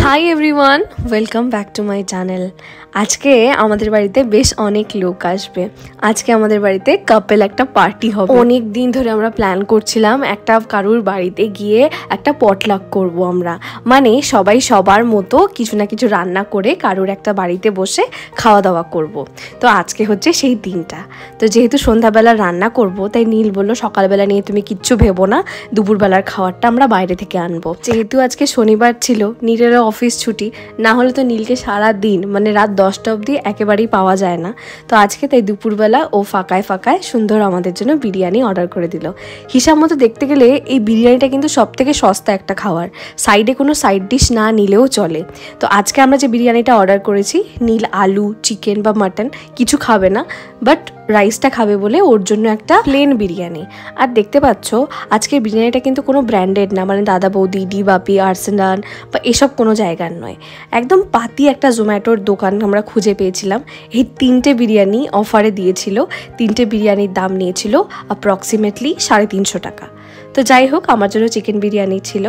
Hi everyone, welcome back to my channel. আজকে আমাদের বাড়িতে বেশ অনেক লোক আসবে। আজকে আমাদের বাড়িতে কাপল একটা পার্টি হবে। অনেক দিন ধরে আমরা প্ল্যান করছিলাম একটা কারুর বাড়িতে গিয়ে একটা পটলাক করব আমরা, মানে সবাই সবার মতো কিছু না কিছু রান্না করে কারুর একটা বাড়িতে বসে খাওয়া দাওয়া করব। তো আজকে হচ্ছে সেই দিনটা। তো যেহেতু সন্ধ্যাবেলা রান্না করব, তাই নীল বললো সকালবেলা নিয়ে তুমি কিচ্ছু ভেবো না, দুপুরবেলার খাবারটা আমরা বাইরে থেকে আনবো। যেহেতু আজকে শনিবার ছিল, নীলেরও অফিস ছুটি, না হলে তো নীলকে সারা দিন মানে রাত 10টা অবধি একেবারেই পাওয়া যায় না। তো আজকে তাই দুপুরবেলা ও ফাঁকায় ফাঁকায় সুন্দর আমাদের জন্য বিরিয়ানি অর্ডার করে দিল। হিসাব মতো দেখতে গেলে এই বিরিয়ানিটা কিন্তু সব থেকে সস্তা একটা খাবার, সাইডে কোনো সাইড ডিশ না নিলেও চলে। তো আজকে আমরা যে বিরিয়ানিটা অর্ডার করেছি, নীল আলু, চিকেন বা মাটন কিছু খাবে না, বাট রাইসটা খাবে বলে ওর জন্য একটা প্লেন বিরিয়ানি। আর দেখতে পাচ্ছ আজকের বিরিয়ানিটা কিন্তু কোনো ব্র্যান্ডেড না, মানে দাদা বৌদি, ডি বাপি, আর্সেনাল বা এসব কোনো জায়গার নয়। একদম পাতি একটা জোম্যাটোর দোকান আমরা খুঁজে পেয়েছিলাম। এই 3টে বিরিয়ানি অফারে দিয়েছিল। 3টে বিরিয়ানির দাম নিয়েছিল অ্যাপ্রক্সিমেটলি 350 টাকা। তো যাই হোক, আমার জন্য চিকেন বিরিয়ানি ছিল।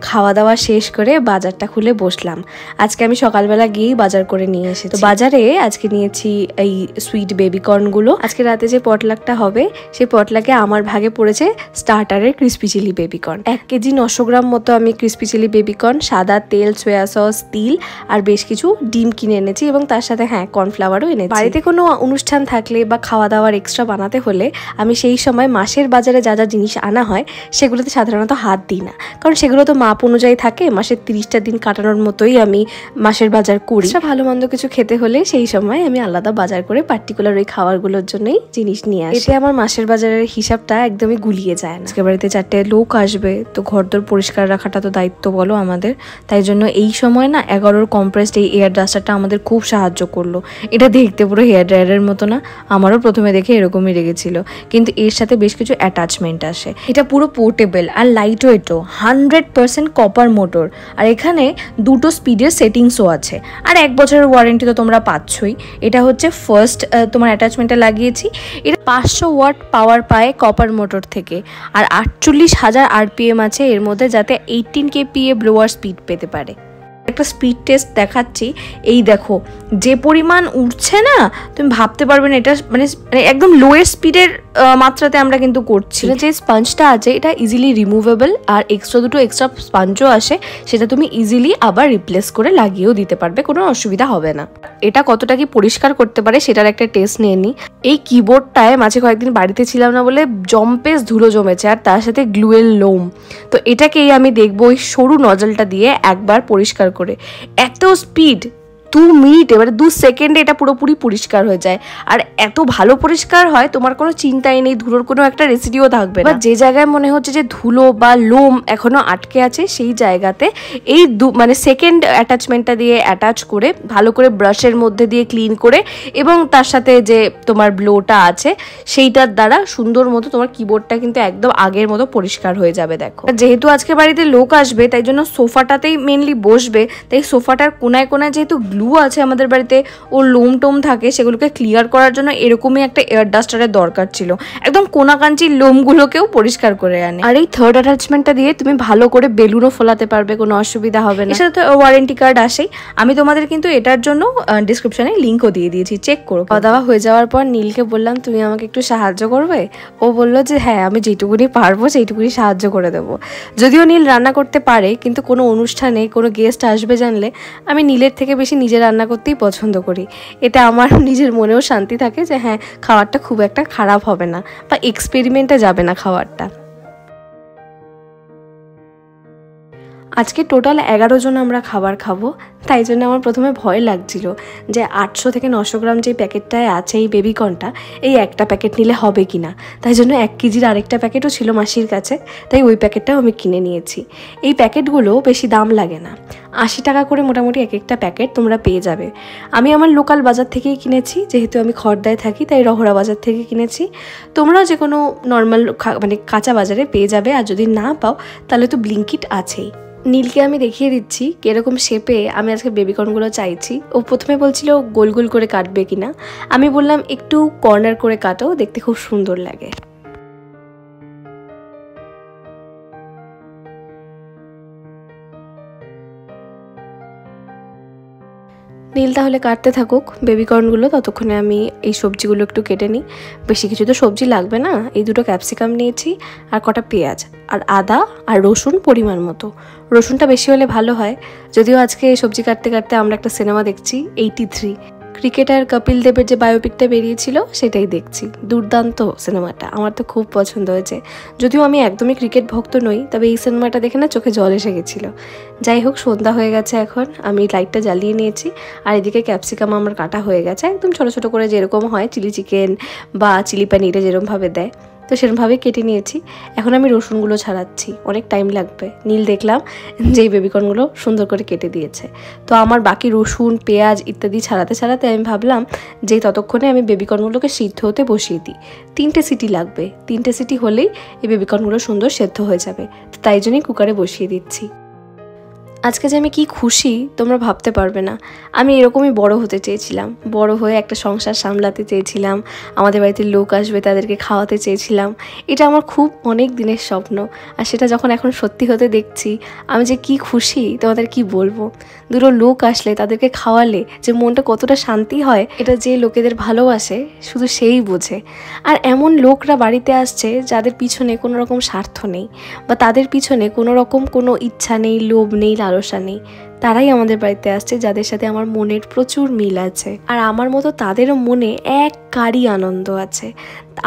খাওয়া দাওয়া শেষ করে বাজারটা খুলে বসলাম। আজকে আমি সকালবেলা গিয়েই বাজার করে নিয়ে এসেছি। তো বাজারে আজকে নিয়েছি এই সুইট বেবিকর্নগুলো। আজকে রাতে যে পটলাকটা হবে, সেই পটলাকে আমার ভাগে পড়েছে স্টার্টারের ক্রিসপি চিলি বেবিকর্ন। 1 কেজি 900 গ্রাম মতো আমি ক্রিসপি চিলি বেবিকর্ন, সাদা তেল, সোয়া সস, তিল আর বেশ কিছু ডিম কিনে এনেছি, এবং তার সাথে কর্নফ্লাওয়ারও এনেছি। বাড়িতে কোনো অনুষ্ঠান থাকলে বা খাওয়া দাওয়ার এক্সট্রা বানাতে হলে আমি সেই সময় মাসের বাজারে যা যা জিনিস আনা হয় সেগুলোতে সাধারণত হাত দিই না, কারণ সেগুলো তো মাপ অনুযায়ী থাকে। মাসের 30টা দিন কাটানোর মতোই আমি মাসের বাজার করি। ভালো মন্দ কিছু খেতে হলে সেই সময় আমি আলাদা বাজার করে পার্টিকুলার ওই খাবারগুলোর জন্যই জিনিস নিয়ে আসি। এতে আমার মাসের বাজারের হিসাবটা একদমই গুলিয়ে যায় না। আজকে বাড়িতে 4টে লোক আসবে, তো ঘরদোর পরিষ্কার রাখাটা তো দায়িত্ব বলো আমাদের। তাই জন্য এই সময় না 11 কম্প্রেসড এই এয়ার ডাস্টারটা আমাদের খুব সাহায্য করলো। এটা দেখতে পুরো হেয়ার ড্রায়ারের মতো না, আমারও প্রথমে দেখে এরকমই লেগেছিল, কিন্তু এর সাথে বেশ কিছু অ্যাটাচমেন্ট আসে। এটা পুরো পোর্টেবল আর লাইট ওয়েটও, 100% কপার মোটর, আর এখানে 2টো স্পিডের সেটিংসও আছে, আর 1 বছরের ওয়ারেন্টি তো তোমরা পাচ্ছই। এটা হচ্ছে ফার্স্ট তোমার অ্যাটাচমেন্টটা লাগিয়েছি। এটা 500 ওয়াট পাওয়ার পায় কপার মোটর থেকে, আর 48,000 RPM আছে এর মধ্যে, যাতে 18 kPa ব্লোয়ার স্পিড পেতে পারে। একটা স্পিড টেস্ট দেখাচ্ছি, এই দেখো যে পরিমাণ উঠছে না, তুমি ভাবতে পারবে না। এটা মানে একদম লোয়ের স্পিডের মাত্রাতে আমরা কিন্তু করছি। যে স্পঞ্জটা আছে এটা ইজিলি রিমুভেবল, আর দুটো এক্সট্রা স্পঞ্জও আসে, সেটা তুমি ইজিলি আবার রিপ্লেস করে লাগিয়েও দিতে পারবে, কোনো অসুবিধা হবে না। এটা কতটা কি পরিষ্কার করতে পারে সেটার একটা টেস্ট নিয়ে নিই। এই কিবোর্ডটায় মাঝে কয়েকদিন বাড়িতে ছিলাম না বলে জম্পেস ধুলো জমেছে, আর তার সাথে গ্লুয়েল লোম। তো এটাকেই আমি দেখবো ওই সরু নজলটা দিয়ে একবার পরিষ্কার করে। এত স্পিড, 2 মিনিট, এবারে 2 সেকেন্ডে এটা পুরোপুরি পরিষ্কার হয়ে যায়, আর এত ভালো পরিষ্কার হয় তোমার কোনো চিন্তাই নেই, ধুলোর কোনো একটা রেসিডিও থাকবে না। যে জায়গায় মনে হচ্ছে যে ধুলো বা লোম এখনো আটকে আছে, সেই জায়গাতে এই মানে সেকেন্ড অ্যাটাচমেন্টটা দিয়ে অ্যাটাচ করে ভালো করে ব্রাশের মধ্যে দিয়ে ক্লিন করে, এবং তার সাথে যে তোমার ব্লোটা আছে সেইটার দ্বারা সুন্দর মতো তোমার কিবোর্ডটা কিন্তু একদম আগের মতো পরিষ্কার হয়ে যাবে। দেখো, যেহেতু আজকে বাড়িতে লোক আসবে, তাই জন্য সোফাটাতেই মেনলি বসবে, তাই সোফাটার কোনায় কোনায় যেহেতু গ্লু আছে আমাদের বাড়িতে, ওর লোম টোম থাকে, সেগুলোকে ক্লিয়ার করার জন্য এরকমই একটা এয়ার ডাস্টারের দরকার ছিল, একদম কোনাকাঞ্চির লোমগুলোকেও পরিষ্কার করে আনে। আর এই থার্ড অ্যাটাচমেন্টটা দিয়ে তুমি ভালো করে বেলুনও ফোলাতে পারবে, কোনো অসুবিধা হবে না। এর সাথে তো ওয়ারেন্টি কার্ড আসেই। আমি তোমাদের কিন্তু এটার জন্য ডিসক্রিপশনে লিঙ্কও দিয়ে দিয়েছি, চেক করো। খাওয়া দাওয়া হয়ে যাওয়ার পর নীলকে বললাম তুমি আমাকে একটু সাহায্য করবে। ও বললো যে হ্যাঁ, আমি যেটুকুনি পারবো সেইটুকুনি সাহায্য করে দেবো। যদিও নীল রান্না করতে পারে, কিন্তু কোনো অনুষ্ঠানে কোনো গেস্ট আসবে জানলে আমি নীলের থেকে বেশি নিজে রান্না করতেই পছন্দ করি। এটা আমার নিজের মনেও শান্তি থাকে যে হ্যাঁ, খাবারটা খুব একটা খারাপ হবে না বা এক্সপেরিমেন্টে যাবে না খাবারটা। আজকে টোটাল 11 জন আমরা খাবার খাবো, তাই জন্য আমার প্রথমে ভয় লাগছিল যে 800 থেকে 900 গ্রাম যে প্যাকেটটায় আছে এই বেবিকর্নটা, এই একটা প্যাকেট নিলে হবে কি না। তাই জন্য 1 কেজির আরেকটা প্যাকেটও ছিল মাসির কাছে, তাই ওই প্যাকেটটাও আমি কিনে নিয়েছি। এই প্যাকেটগুলো বেশি দাম লাগে না, 80 টাকা করে মোটামুটি এক একটা প্যাকেট তোমরা পেয়ে যাবে। আমি আমার লোকাল বাজার থেকেই কিনেছি, যেহেতু আমি খড়দায় থাকি তাই রহরা বাজার থেকে কিনেছি। তোমরাও যে কোনো নর্মাল মানে কাঁচা বাজারে পেয়ে যাবে, আর যদি না পাও তাহলে তো ব্লিঙ্কিট আছেই। নীলকে আমি দেখিয়ে দিচ্ছি কিরকম শেপে আমি আজকে বেবিকর্নগুলো চাইছি। ও প্রথমে বলছিল গোল গোল করে কাটবে কিনা, আমি বললাম একটু কর্নার করে কাটো, দেখতে খুব সুন্দর লাগে। নীল তাহলে কাটতে থাকুক বেবিকর্নগুলো, ততক্ষণে আমি এই সবজিগুলো একটু কেটে নিই। বেশি কিছু তো সবজি লাগবে না, এই দুটো ক্যাপসিকাম নিয়েছি আর কটা পেঁয়াজ আর আদা আর রসুন পরিমাণ মতো। রসুনটা বেশি হলে ভালো হয়। যদিও আজকে সবজি কাটতে কাটতে আমরা একটা সিনেমা দেখছি 83, ক্রিকেটার কপিল দেবের যে বায়োপিকটা বেরিয়েছিল সেটাই দেখছি। দুর্দান্ত সিনেমাটা, আমার তো খুব পছন্দ হয়েছে। যদিও আমি একদমই ক্রিকেট ভক্ত নই, তবে এই সিনেমাটা দেখে না চোখে জল এসে গেছিলো। যাই হোক, সন্ধ্যা হয়ে গেছে এখন, আমি লাইটটা জ্বালিয়ে নিয়েছি। আর এদিকে ক্যাপসিকাম আমার কাটা হয়ে গেছে, একদম ছোটো ছোটো করে যেরকম হয় চিলি চিকেন বা চিলি পানিরে যেরকমভাবে দেয়, তো সেরকমভাবেই কেটে নিয়েছি। এখন আমি রসুনগুলো ছাড়াচ্ছি, অনেক টাইম লাগবে। নীল দেখলাম যে এই বেবিকর্নগুলো সুন্দর করে কেটে দিয়েছে। তো আমার বাকি রসুন পেঁয়াজ ইত্যাদি ছাড়াতে ছাড়াতে আমি ভাবলাম যে ততক্ষণে আমি বেবিকর্নগুলোকে সিদ্ধ হতে বসিয়ে দিই। 3টে সিটি লাগবে, 3টে সিটি হলেই এই বেবিকর্নগুলো সুন্দর সেদ্ধ হয়ে যাবে। তো তাই জন্যই কুকারে বসিয়ে দিচ্ছি। আজকে যে আমি কি খুশি তোমরা ভাবতে পারবে না। আমি এরকমই বড় হতে চেয়েছিলাম, বড় হয়ে একটা সংসার সামলাতে চেয়েছিলাম, আমাদের বাড়িতে লোক আসবে তাদেরকে খাওয়াতে চেয়েছিলাম। এটা আমার খুব অনেক দিনের স্বপ্ন, আর সেটা যখন এখন সত্যি হতে দেখছি আমি যে কি খুশি তোমাদের কি বলবো। দুটো লোক আসলে তাদেরকে খাওয়ালে যে মনটা কতটা শান্তি হয়, এটা যে লোকেদের ভালোবাসে শুধু সেই বোঝে। আর এমন লোকরা বাড়িতে আসছে যাদের পিছনে কোনো রকম স্বার্থ নেই, বা তাদের পিছনে কোনো রকম কোনো ইচ্ছা নেই, লোভ নেই, লালসা নেই। তারাই আমাদের বাড়িতে আসছে যাদের সাথে আমার মনের প্রচুর মিল আছে, আর আমার মতো তাদেরও মনে এক কারি আনন্দ আছে।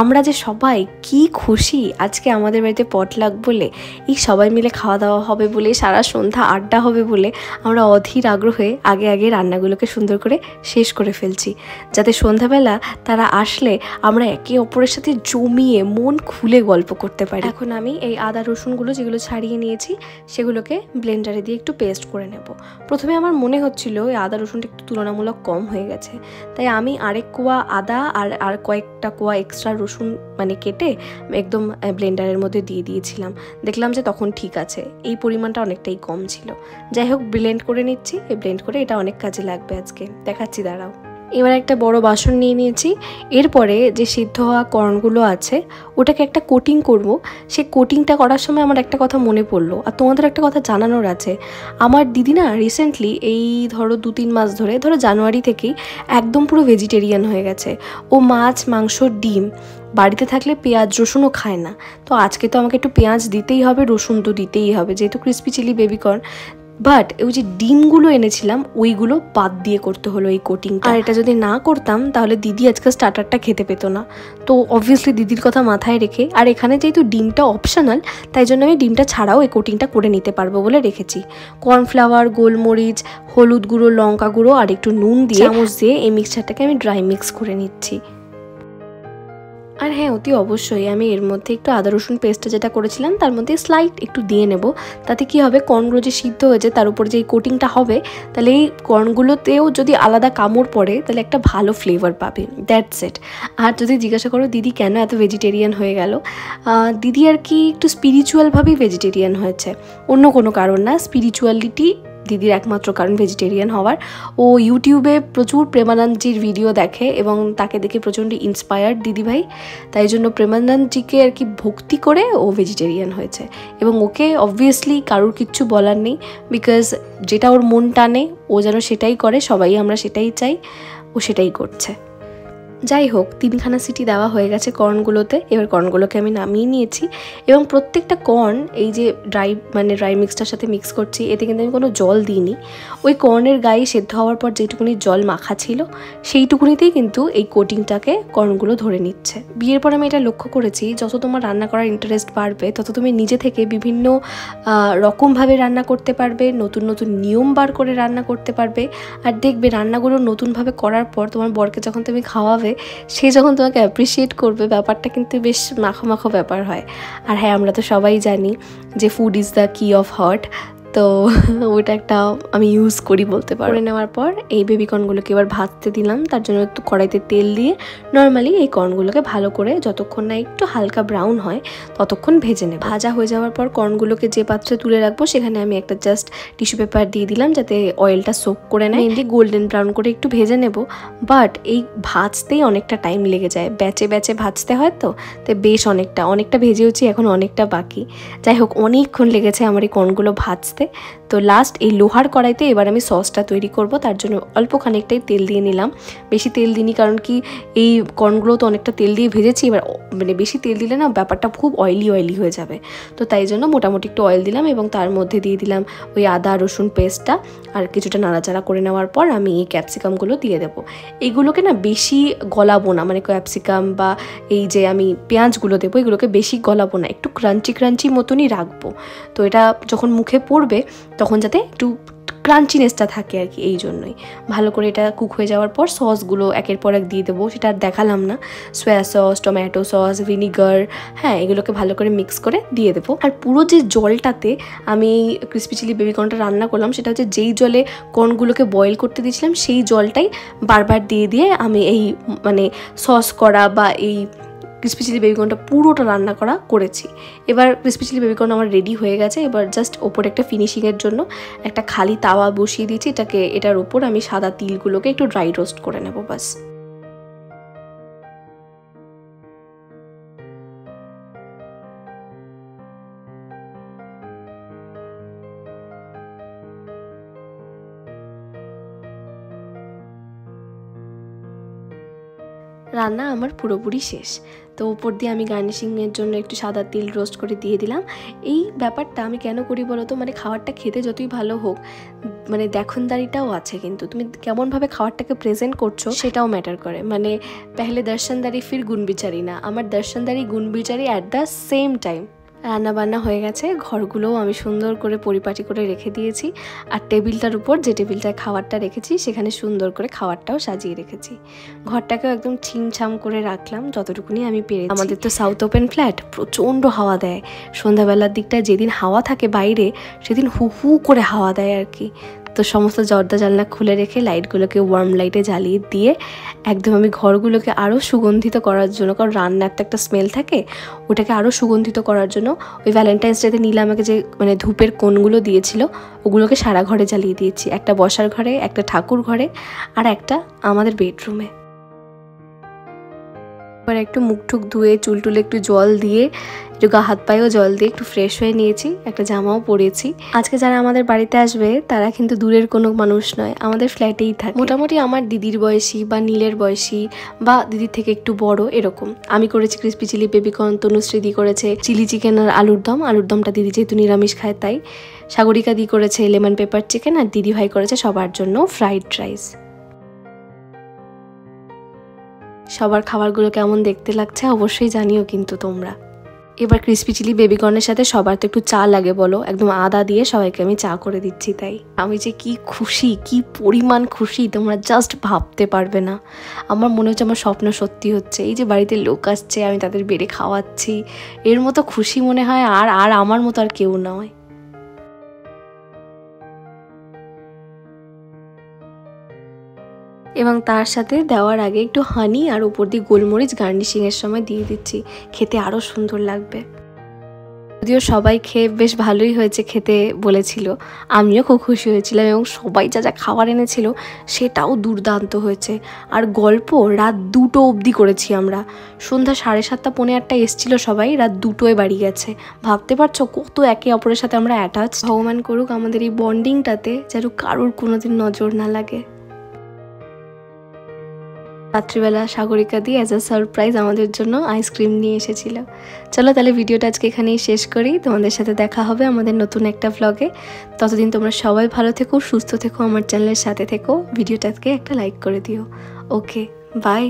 আমরা যে সবাই কি খুশি আজকে আমাদের বাড়িতে পটলাক বলে, এই সবাই মিলে খাওয়া দাওয়া হবে বলে, সারা সন্ধ্যা আড্ডা হবে বলে আমরা অধীর আগ্রহে আগে আগে রান্নাগুলোকে সুন্দর করে শেষ করে ফেলছি, যাতে সন্ধ্যাবেলা তারা আসলে আমরা একে অপরের সাথে জমিয়ে মন খুলে গল্প করতে পারি। এখন আমি এই আদা রসুনগুলো যেগুলো ছাড়িয়ে নিয়েছি সেগুলোকে ব্লেন্ডারে দিয়ে একটু পেস্ট করে নেব। প্রথমে আমার মনে হচ্ছিল এই আদা রসুনটা একটু তুলনামূলক কম হয়ে গেছে, তাই আমি আরেক কোয়া আদা আর কয়েকটা কোয়া এক্সট্রা রসুন মানে কেটে একদম ব্লেন্ডারের মধ্যে দিয়ে দিয়েছিলাম। দেখলাম যে তখন ঠিক আছে, এই পরিমাণটা অনেকটাই কম ছিল। যাই হোক, ব্লেন্ড করে নিচ্ছি। এই ব্লেন্ড করে এটা অনেক কাজে লাগবে আজকে, দেখাচ্ছি দাঁড়াও। এবার একটা বড় বাসন নিয়ে নিয়েছি। এরপরে যে সিদ্ধ হওয়া কর্নগুলো আছে ওটাকে একটা কোটিং করব। সেই কোটিংটা করার সময় আমার একটা কথা মনে পড়লো, আর তোমাদের একটা কথা জানানোর আছে। আমার দিদি না রিসেন্টলি এই ধরো 2-3 মাস ধরে, ধরো জানুয়ারি থেকেই একদম পুরো ভেজিটেরিয়ান হয়ে গেছে। ও মাছ মাংস ডিম বাড়িতে থাকলে পেঁয়াজ রসুনও খায় না। তো আজকে তো আমাকে একটু পেঁয়াজ দিতেই হবে, রসুন তো দিতেই হবে, যেহেতু ক্রিসপি চিলি বেবিকর্ন। বাট ওই যে ডিমগুলো এনেছিলাম ওইগুলো বাদ দিয়ে করতে হলো এই কোটিংটা। আর এটা যদি না করতাম তাহলে দিদি আজকে স্টার্টারটা খেতে পেত না। তো অবভিয়াসলি দিদির কথা মাথায় রেখে, আর এখানে যেহেতু ডিমটা অপশনাল, তাই জন্য আমি ডিমটা ছাড়াও এই কোটিংটা করে নিতে পারবো বলে রেখেছি। কর্নফ্লাওয়ার, গোলমরিচ, হলুদ গুঁড়ো, লঙ্কা গুঁড়ো আর একটু নুন দিয়ে চামচ দিয়ে এই মিক্সচারটাকে আমি ড্রাই মিক্স করে নিচ্ছি। আর হ্যাঁ, অতি অবশ্যই আমি এর মধ্যে একটু আদা রসুন পেস্টটা যেটা করেছিলাম তার মধ্যে স্লাইট একটু দিয়ে নেব। তাতে কি হবে, কর্নগুলো যে সিদ্ধ হয়েছে তার উপর যে এই কোটিংটা হবে, তাহলে এই কর্নগুলোতেও যদি আলাদা কামড় পড়ে তাহলে একটা ভালো ফ্লেভার পাবে। That's it. আর যদি জিজ্ঞাসা করো দিদি কেন এত ভেজিটেরিয়ান হয়ে গেল, দিদি আর কি একটু স্পিরিচুয়ালভাবেই ভেজিটেরিয়ান হয়েছে, অন্য কোনো কারণ না। স্পিরিচুয়ালিটি দিদির একমাত্র কারণ ভেজিটেরিয়ান হওয়ার। ও ইউটিউবে প্রচুর প্রেমানন্দজির ভিডিও দেখে এবং তাকে দেখে প্রচণ্ড ইন্সপায়ার্ড দিদিভাই, তাই জন্য প্রেমানন্দজিকে আর কি ভক্তি করে ও ভেজিটেরিয়ান হয়েছে। এবং ওকে অবভিয়াসলি কারোর কিচ্ছু বলার নেই, বিকজ যেটা ওর মন টানে ও যেন সেটাই করে, সবাই আমরা সেটাই চাই, ও সেটাই করছে। যাই হোক, 3খানা সিটি দেওয়া হয়ে গেছে কর্নগুলোতে। এবার কর্নগুলোকে আমি নামিয়ে নিয়েছি এবং প্রত্যেকটা কর্ন এই যে ড্রাই মিক্সটার সাথে মিক্স করছি, এতে কিন্তু আমি কোনো জল দিইনি। ওই কর্নের গায়ে সেদ্ধ হওয়ার পর যেটুকুনি জল মাখা ছিল সেইটুকুনিতেই কিন্তু এই কোটিংটাকে কর্নগুলো ধরে নিচ্ছে। বিয়ের পর আমি এটা লক্ষ্য করেছি, যত তোমার রান্না করার ইন্টারেস্ট বাড়বে তত তুমি নিজে থেকে বিভিন্ন রকমভাবে রান্না করতে পারবে, নতুন নতুন নিয়ম বার করে রান্না করতে পারবে। আর দেখবে রান্নাগুলো নতুনভাবে করার পর তোমার বরকে যখন তুমি খাওয়াবে, সে যখন তোমাকে অ্যাপ্রিসিয়েট করবে, ব্যাপারটা কিন্তু বেশ মাখো মাখো ব্যাপার হয়। আর হ্যাঁ, আমরা তো সবাই জানি যে ফুড ইজ দ্য কি অফ হার্ট, তো ওটা একটা আমি ইউজ করি বলতে পারো। করে নেওয়ার পর এই বেবিকর্নগুলোকে এবার ভাজতে দিলাম। তার জন্য একটু কড়াইতে তেল দিয়ে নর্মালি এই কর্নগুলোকে ভালো করে যতক্ষণ না একটু হালকা ব্রাউন হয় ততক্ষণ ভেজে নেব। ভাজা হয়ে যাওয়ার পর কর্নগুলোকে যে পাত্রে তুলে রাখবো সেখানে আমি একটা জাস্ট টিস্যু পেপার দিয়ে দিলাম যাতে অয়েলটা সোক করে নেয়। মেনলি গোল্ডেন ব্রাউন করে একটু ভেজে নেব। বাট এই ভাজতেই অনেকটা টাইম লেগে যায়, ব্যাচে ব্যাচে ভাজতে হয়, তো বেশ অনেকটা ভেজেওছি, এখন অনেকটা বাকি। যাই হোক, অনেকক্ষণ লেগেছে আমার এই কর্নগুলো ভাজতে। তো লাস্ট এই লোহার কড়াইতে এবার আমি সসটা তৈরি করব। তার জন্য অল্প খানিকটাই তেল দিয়ে নিলাম, বেশি তেল দিইনি কারণ কি এই কর্নগুলো তো অনেকটা তেল দিয়ে ভেজেছি, এবার মানে বেশি তেল দিলে না ব্যাপারটা খুব অয়েলি হয়ে যাবে। তো তাই জন্য মোটামুটি একটু অয়েল দিলাম এবং তার মধ্যে দিয়ে দিলাম ওই আদা রসুন পেস্টটা, আর কিছুটা নাড়াচাড়া করে নেওয়ার পর আমি এই ক্যাপসিকামগুলো দিয়ে দেবো। এইগুলোকে না বেশি গলাবো না, মানে ক্যাপসিকাম বা এই যে আমি পেঁয়াজগুলো দেবো এগুলোকে বেশি গলাবো না, একটু ক্রাঞ্চি মতনই রাখবো। তো এটা যখন মুখে পড়বে তখন যাতে একটু ক্রাঞ্চিনেসটা থাকে আর কি, এই জন্যই। ভালো করে এটা কুক হয়ে যাওয়ার পর সসগুলো একের পর এক দিয়ে দেবো, সেটা আর দেখালাম না। Soya sauce, tomato sauce, vinegar, হ্যাঁ এগুলোকে ভালো করে মিক্স করে দিয়ে দেবো। আর পুরো যে জলটাতে আমি ক্রিসপি চিলি বেবি কর্নটা রান্না করলাম সেটা হচ্ছে যেই জলে কর্নগুলোকে বয়েল করতে দিয়েছিলাম সেই জলটাই বারবার দিয়ে আমি এই মানে সস করা বা এই ক্রিসপি চিলি বেবিকর্নটা পুরোটা রান্না করেছি। এবার ক্রিসপি চিলি বেবিকর্ন আমার রেডি হয়ে গেছে। এবার জাস্ট ওপরে একটা ফিনিশিংয়ের জন্য একটা খালি তাওয়া বসিয়ে দিয়েছি, এটার ওপর আমি সাদা তিলগুলোকে একটু ড্রাই রোস্ট করে নেবো বাস। রান্না আমার পুরোপুরি শেষ। তো উপর দিয়ে আমি গার্নিশিংয়ের জন্য একটু সাদা তিল রোস্ট করে দিয়ে দিলাম। এই ব্যাপারটা আমি কেন করি বলো তো, মানে খাবারটা খেতে যতই ভালো হোক মানে দেখনদারিটাও আছে, কিন্তু তুমি কেমনভাবে খাবারটাকে প্রেজেন্ট করছো সেটাও ম্যাটার করে। মানে পেহলে দর্শনদারি ফির গুণবিচারি না, আমার দর্শনদারি গুণবিচারি অ্যাট দ্য সেম টাইম। রান্নাবান্না হয়ে গেছে, ঘরগুলোও আমি সুন্দর করে পরিপাটি করে রেখে দিয়েছি, আর টেবিলটার উপর যে টেবিলটায় খাবারটা রেখেছি সেখানে সুন্দর করে খাবারটাও সাজিয়ে রেখেছি। ঘরটাকেও একদম ছিমছাম করে রাখলাম যতটুকুনি আমি পেরেছি। আমাদের তো সাউথ ওপেন ফ্ল্যাট, প্রচণ্ড হাওয়া দেয় সন্ধ্যাবেলার দিকটায়, যেদিন হাওয়া থাকে বাইরে সেদিন হু হু করে হাওয়া দেয় আর কি। তো সমস্ত দরজা জানলা খুলে রেখে লাইটগুলোকে ওয়ার্ম লাইটে জ্বালিয়ে দিয়ে একদম আমি ঘরগুলোকে আরও সুগন্ধিত করার জন্য, কারণ রান্নার তো একটা স্মেল থাকে, ওটাকে আরও সুগন্ধিত করার জন্য ওই ভ্যালেন্টাইন্স ডেতে নীলা আমাকে যে মানে ধূপের কোণগুলো দিয়েছিল ওগুলোকে সারা ঘরে জ্বালিয়ে দিয়েছি, একটা বসার ঘরে, একটা ঠাকুর ঘরে, আর একটা আমাদের বেডরুমে। এবার একটু মুখ টুক ধুয়ে চুলটুলে একটু জল দিয়ে একটু গা হাত পায়েও জল দিয়ে একটু ফ্রেশ হয়ে নিয়েছি, একটা জামাও পরেছি। আজকে যারা আমাদের বাড়িতে আসবে তারা কিন্তু দূরের কোনো মানুষ নয়, আমাদের ফ্ল্যাটেই থাকে। মোটামুটি আমার দিদির বয়সী বা নীলের বয়সী বা দিদির থেকে একটু বড় এরকম। আমি করেছি ক্রিসপি চিলি বেবিকর্ন, তনুশ্রী দি করেছে চিলি চিকেন আর আলুর দমটা দিদি যেহেতু নিরামিষ খায় তাই। সাগরিকা দি করেছে লেমন পেপার চিকেন, আর দিদি ভাই করেছে সবার জন্য ফ্রাইড রাইস। সবার খাবারগুলো কেমন দেখতে লাগছে অবশ্যই জানিও কিন্তু তোমরা। এবার ক্রিসপি চিলি বেবিকর্নের সাথে সবার তো একটু চা লাগে বলো, একদম আদা দিয়ে সবাইকে আমি চা করে দিচ্ছি। তাই আমি যে কি খুশি, কি পরিমাণ খুশি তোমরা জাস্ট ভাবতে পারবে না। আমার মনে হচ্ছে আমার স্বপ্ন সত্যি হচ্ছে, এই যে বাড়িতে লোক আসছে আমি তাদের বেড়ে খাওয়াচ্ছি, এর মতো খুশি মনে হয় আর আমার মতো আর কেউ নয়। এবং তার সাথে দেওয়ার আগে একটু হানি আর উপর দিয়ে গোলমরিচ গার্নিশিংয়ের সময় দিয়ে দিচ্ছি, খেতে আরও সুন্দর লাগবে। যদিও সবাই খেয়ে বেশ ভালোই হয়েছে খেতে বলেছিল, আমিও খুব খুশি হয়েছিলাম, এবং সবাই যা যা খাবার এনেছিল সেটাও দুর্দান্ত হয়েছে। আর গল্প রাত 2টো অবধি করেছি আমরা, সন্ধ্যা 7:30 পৌনে 8টা এসছিল সবাই, রাত 2টোয় বাড়ি গেছে। ভাবতে পারছো কত একে অপরের সাথে আমরা অ্যাটাচ। ভগবান করুক আমাদের এই বন্ডিংটাতে যেন কারোর কোনোদিন নজর না লাগে। রাত্রিবেলা সাগরিকা দি অ্যাজ আ সারপ্রাইজ আমাদের জন্য আইসক্রিম নিয়ে এসেছিল। চলো তাহলে ভিডিওটা আজকে এখানেই শেষ করি, তোমাদের সাথে দেখা হবে আমাদের নতুন একটা ব্লগে। ততদিন তোমরা সবাই ভালো থেকো, সুস্থ থেকো, আমার চ্যানেলের সাথে থেকো, ভিডিওটাকে একটা লাইক করে দিও। ওকে, বাই।